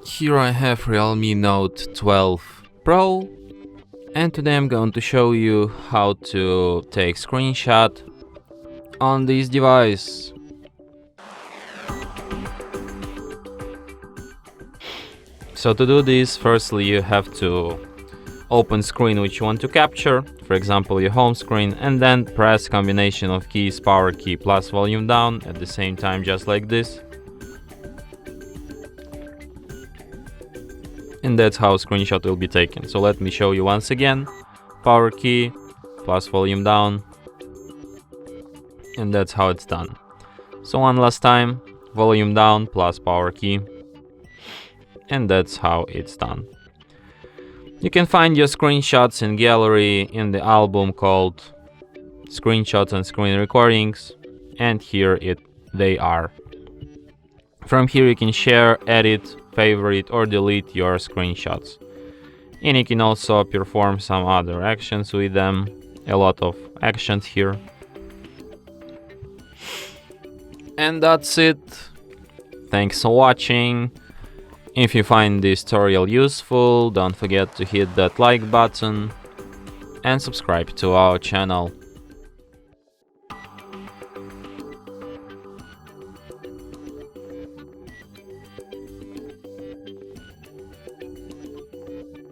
Here I have REDMI Note 12 Pro, and today I'm going to show you how to take screenshot on this device. So to do this, firstly you have to open screen which you want to capture, for example your home screen, and then press combination of keys, power key plus volume down at the same time, just like this. And that's how a screenshot will be taken. So let me show you once again. Power key plus volume down, and that's how it's done. So one last time, volume down plus power key, and that's how it's done. You can find your screenshots in gallery in the album called Screenshots and Screen Recordings, and here they are. From here you can share, edit, favorite or delete your screenshots. And you can also perform some other actions with them. A lot of actions here. And that's it. Thanks for watching. If you find this tutorial useful, don't forget to hit that like button and subscribe to our channel.